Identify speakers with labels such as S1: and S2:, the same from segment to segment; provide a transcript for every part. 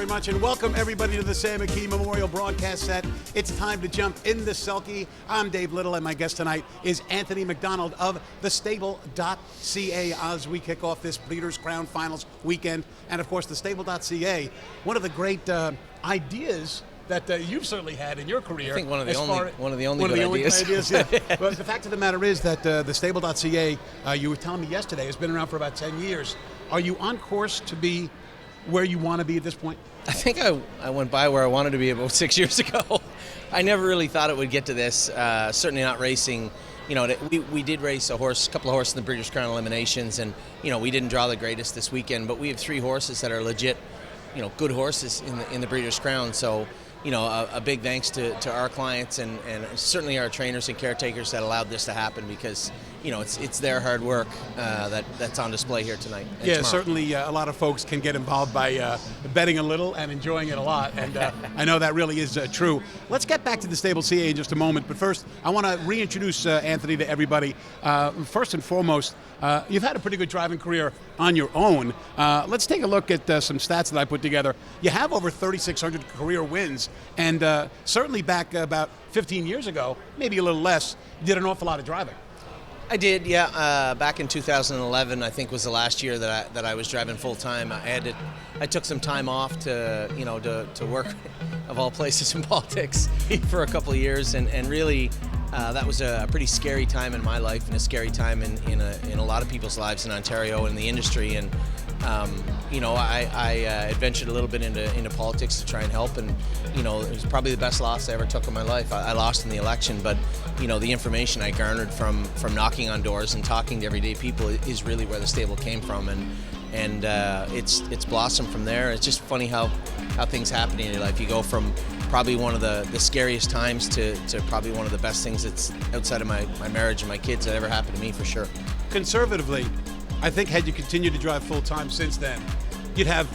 S1: very much, and welcome everybody to the Sam McKee Memorial Broadcast Set. It's time to jump in the Sulky. I'm Dave Little, and my guest tonight is Anthony Macdonald of thestable.ca as we kick off this Breeders' Crown Finals weekend. And of course, thestable.ca, one of the great ideas that you've certainly had in your career.
S2: I think one of the only good ideas.
S1: Yeah. But the fact of the matter is that thestable.ca, you were telling me yesterday, has been around for about 10 years. Are you on course to be where you want to be at this point?
S2: I think I went by where I wanted to be about 6 years ago. I never really thought it would get to this. Certainly not racing. You know, we did race a couple of horses in the Breeders' Crown eliminations, and you know we didn't draw the greatest this weekend. But we have 3 horses that are legit, good horses in the Breeders' Crown. So, a big thanks to our clients and certainly our trainers and caretakers that allowed this to happen, because it's their hard work that's on display here tonight.
S1: Yeah, tomorrow. Certainly a lot of folks can get involved by betting a little and enjoying it a lot, and I know that really is true. Let's get back to the Stable CA in just a moment, but first I want to reintroduce Anthony to everybody. First and foremost, you've had a pretty good driving career on your own. Let's take a look at some stats that I put together. You have over 3,600 career wins, and certainly back about 15 years ago, maybe a little less, you did an awful lot of driving.
S2: I did, yeah. Back in 2011, I think was the last year that I was driving full time. I took some time off to work, of all places, in politics for a couple of years, and really that was a pretty scary time in my life, and a scary time in a lot of people's lives in Ontario and the industry. And I adventured a little bit into politics to try and help, and it was probably the best loss I ever took in my life. I lost in the election, but the information I garnered from knocking on doors and talking to everyday people is really where the stable came from, and it's blossomed from there. It's just funny how things happen in your life. You go from probably one of the scariest times to probably one of the best things that's outside of my marriage and my kids that ever happened to me, for sure.
S1: Conservatively, I think had you continued to drive full-time since then, you'd have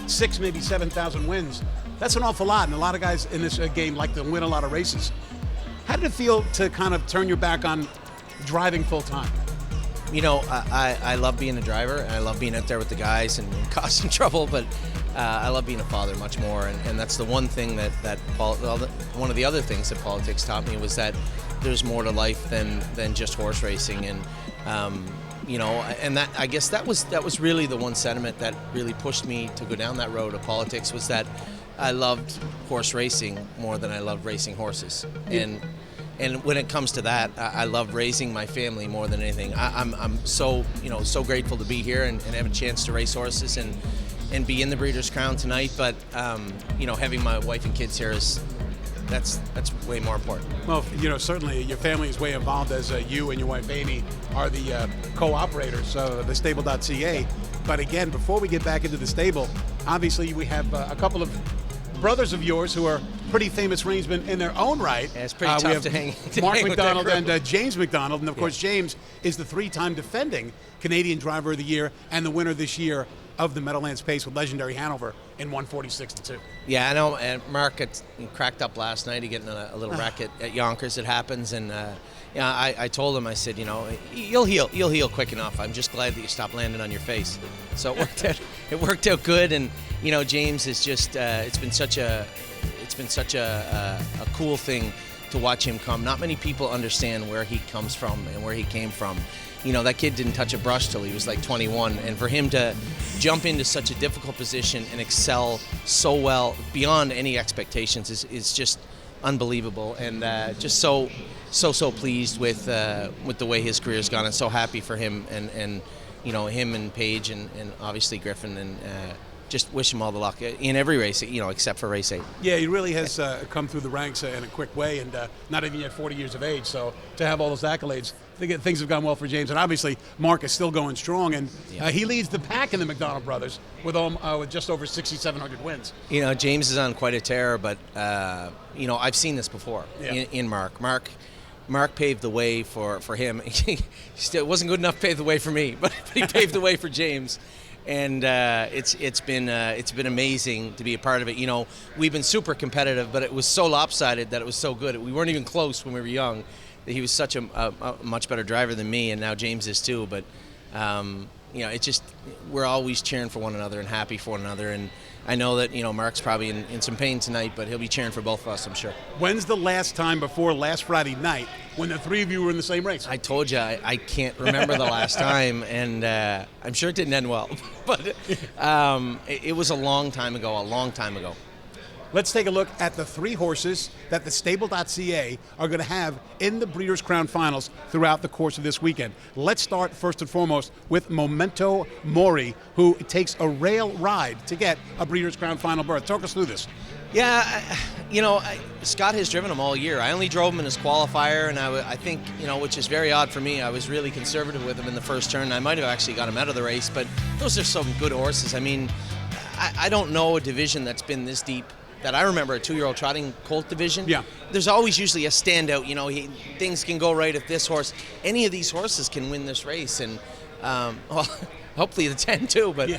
S1: 6,000, maybe 7,000 wins. That's an awful lot, and a lot of guys in this game like to win a lot of races. How did it feel to kind of turn your back on driving full-time?
S2: I love being a driver, and I love being out there with the guys and causing trouble, but I love being a father much more, and that's the one thing one of the other things that politics taught me was that there's more to life than just horse racing, and and that, I guess that was really the one sentiment that really pushed me to go down that road of politics, was that I loved horse racing more than I loved racing horses. And when it comes to that, I love raising my family more than anything. I'm so grateful to be here and have a chance to race horses and be in the Breeders' Crown tonight. But having my wife and kids here that's way more important.
S1: Well, certainly your family is way involved, as you and your wife Amy are the co-operators of the stable.ca. But again, before we get back into the stable, obviously we have a couple of brothers of yours who are pretty famous reinsmen in their own right.
S2: Yeah, it's pretty tough to hang.
S1: Mark Macdonald and James Macdonald, and of course James is the 3-time defending Canadian Driver of the Year and the winner this year of the Meadowlands Pace with legendary Hanover in 1:46.2.
S2: Yeah, I know. And Mark cracked up last night. He getting a little wreck at Yonkers. It happens, and I told him. I said, you'll heal quick enough. I'm just glad that you stopped landing on your face. So it worked out good, and James is just it's been such a cool thing to watch him come. Not many people understand where he comes from and where he came from. That kid didn't touch a brush till he was like 21, and for him to jump into such a difficult position and excel so well beyond any expectations is just unbelievable, and just so pleased with the way his career has gone, and so happy for him and him and Paige and obviously Griffin, and just wish him all the luck in every race, except for race 8.
S1: Yeah, he really has come through the ranks in a quick way, and not even yet 40 years of age. So to have all those accolades, I think things have gone well for James. And obviously, Mark is still going strong, and he leads the pack in the Macdonald brothers with just over 6,700 wins.
S2: James is on quite a tear, but I've seen this before in Mark. Mark paved the way for him. It wasn't good enough to pave the way for me, but he paved the way for James. And it's been amazing to be a part of it. We've been super competitive, but it was so lopsided that it was so good. We weren't even close when we were young. He was such a much better driver than me, and now James is too. But it just, we're always cheering for one another and happy for one another. And I know that, Mark's probably in some pain tonight, but he'll be cheering for both of us, I'm sure.
S1: When's the last time before last Friday night when the three of you were in the same race?
S2: I told you, I can't remember the last time, and I'm sure it didn't end well. But it was a long time ago.
S1: Let's take a look at the three horses that thestable.ca are going to have in the Breeders' Crown Finals throughout the course of this weekend. Let's start first and foremost with Memento Mori, who takes a rail ride to get a Breeders' Crown Final berth. Talk us through this.
S2: Yeah, Scott has driven him all year. I only drove him in his qualifier, and I think, which is very odd for me, I was really conservative with him in the first turn. I might have actually got him out of the race, but those are some good horses. I mean, I don't know a division that's been this deep that I remember, a 2-year-old trotting colt division.
S1: Yeah.
S2: There's always usually a standout. Things can go right if this horse, any of these horses can win this race, and hopefully the 10 too. But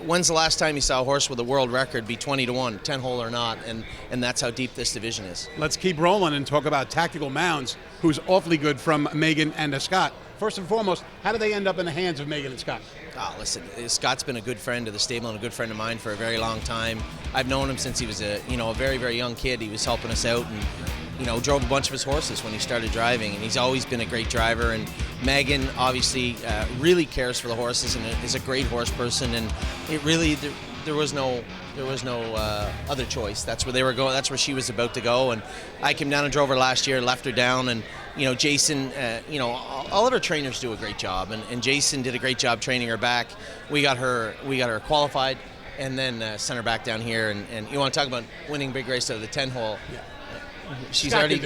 S2: when's the last time you saw a horse with a world record be 20-1, 10-hole or not, and that's how deep this division is.
S1: Let's keep rolling and talk about Tactical Mounds, who's awfully good from Megan and Scott. First and foremost, how do they end up in the hands of Megan and Scott?
S2: Oh, listen, Scott's been a good friend of the stable and a good friend of mine for a very long time. I've known him since he was a very, very young kid. He was helping us out and, drove a bunch of his horses when he started driving, and he's always been a great driver. And Megan obviously really cares for the horses and is a great horse person, and it really, there was no other choice. That's where they were going. That's where she was about to go. And I came down and drove her last year, left her down, and Jason, all of our trainers do a great job, and Jason did a great job training her back. We got her qualified, and then sent her back down here. And you want to talk about winning big race out of the 10-hole? Yeah. She's already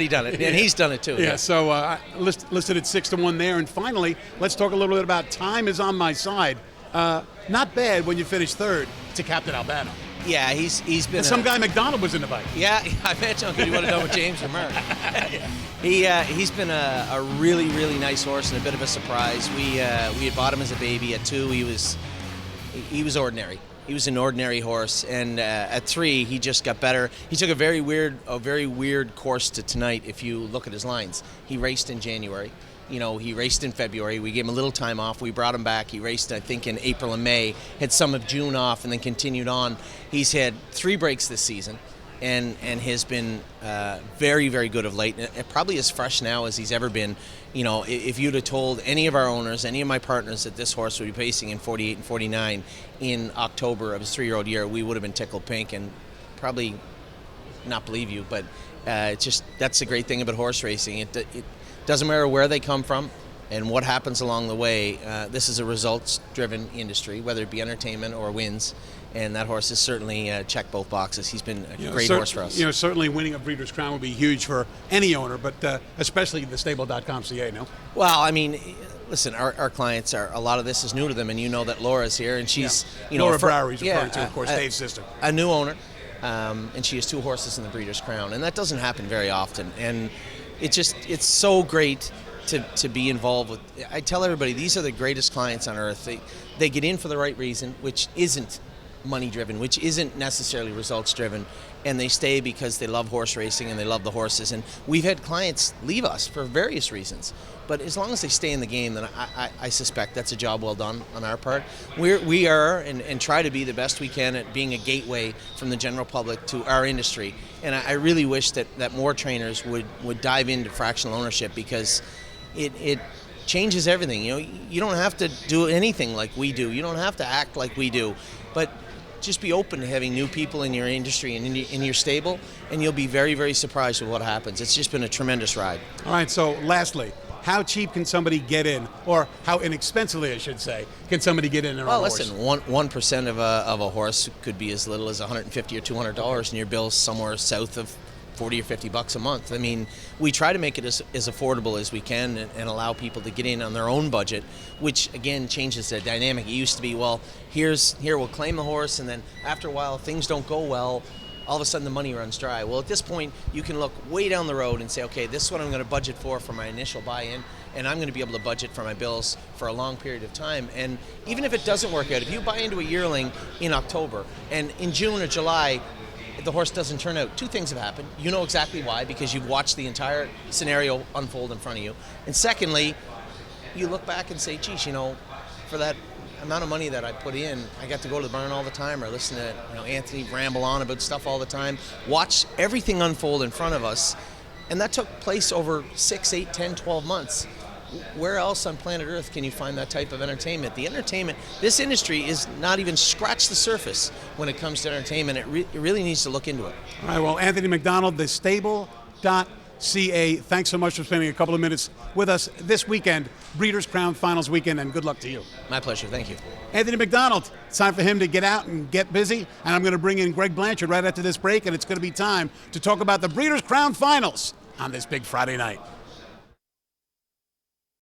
S2: done it, and he's done it too.
S1: Yeah. So listed at 6-1 there. And finally, let's talk a little bit about Time Is On My Side. Not bad when you finish third to Captain Albano.
S2: Yeah, he's been.
S1: And some guy Macdonald was in the bike.
S2: Yeah, I imagine he would have done with James or Mark. He's been a really, really nice horse and a bit of a surprise. We had bought him as a baby at 2. He was ordinary. He was an ordinary horse, and at 3 he just got better. He took a very weird course to tonight. If you look at his lines, he raced in January. He raced in February. We gave him a little time off. We brought him back. He raced, I think, in April and May, had some of June off, and then continued on. He's had 3 breaks this season, and has been very, very good of late. Probably as fresh now as he's ever been. If you'd have told any of our owners, any of my partners, that this horse would be pacing in 48 and 49 in October of his 3-year-old year, we would have been tickled pink and probably not believe you. But that's the great thing about horse racing. It doesn't matter where they come from and what happens along the way. This is a results-driven industry, whether it be entertainment or wins. And that horse has certainly checked both boxes. He's been a great horse for us.
S1: Certainly winning a Breeders' Crown would be huge for any owner, but especially the thestable.ca, no?
S2: Well, I mean, listen, our clients a lot of this is new to them, and that Laura's here, and she's,
S1: Laura Browery's referring to, of course, Dave's sister.
S2: A new owner, and she has 2 horses in the Breeders' Crown, and that doesn't happen very often. And it's so great to be involved with. I tell everybody, these are the greatest clients on earth. They get in for the right reason, which isn't money driven, which isn't necessarily results driven, and they stay because they love horse racing and they love the horses. And we've had clients leave us for various reasons, but as long as they stay in the game, then I suspect that's a job well done on our part. We are and try to be the best we can at being a gateway from the general public to our industry. And I really wish that more trainers would dive into fractional ownership, because it changes everything. You don't have to do anything like we do. You don't have to act like we do, but just be open to having new people in your industry and in your stable, and you'll be very, very surprised with what happens. It's just been a tremendous ride.
S1: All right, so lastly, how cheap can somebody get in, or how inexpensively, I should say, can somebody get in?
S2: Well, listen, 1% of a horse could be as little as $150 or $200, and your bill's somewhere south of $40 or $50 a month. I mean, we try to make it as affordable as we can, and allow people to get in on their own budget, which again changes the dynamic. It used to be, well, here we'll claim the horse, and then after a while, if things don't go well, all of a sudden the money runs dry. Well, at this point, you can look way down the road and say, okay, this is what I'm going to budget for my initial buy-in, and I'm going to be able to budget for my bills for a long period of time. And even if it doesn't work out, if you buy into a yearling in October, and in June or July, the horse doesn't turn out, 2 things have happened. You know exactly why, because you've watched the entire scenario unfold in front of you. And secondly, you look back and say, geez, for that amount of money that I put in, I got to go to the barn all the time, or listen to Anthony ramble on about stuff all the time, watch everything unfold in front of us, and that took place over 6, 8, 10, 12 months. Where else on planet Earth can you find that type of entertainment? This industry is not even scratched the surface when it comes to entertainment. It really needs to look into it.
S1: All right, well, Anthony Macdonald, thestable.ca, thanks so much for spending a couple of minutes with us this weekend, Breeders' Crown Finals weekend, and good luck to you.
S2: My pleasure, thank you.
S1: Anthony Macdonald, it's time for him to get out and get busy, and I'm going to bring in Greg Blanchard right after this break, and it's going to be time to talk about the Breeders' Crown Finals on this big Friday night.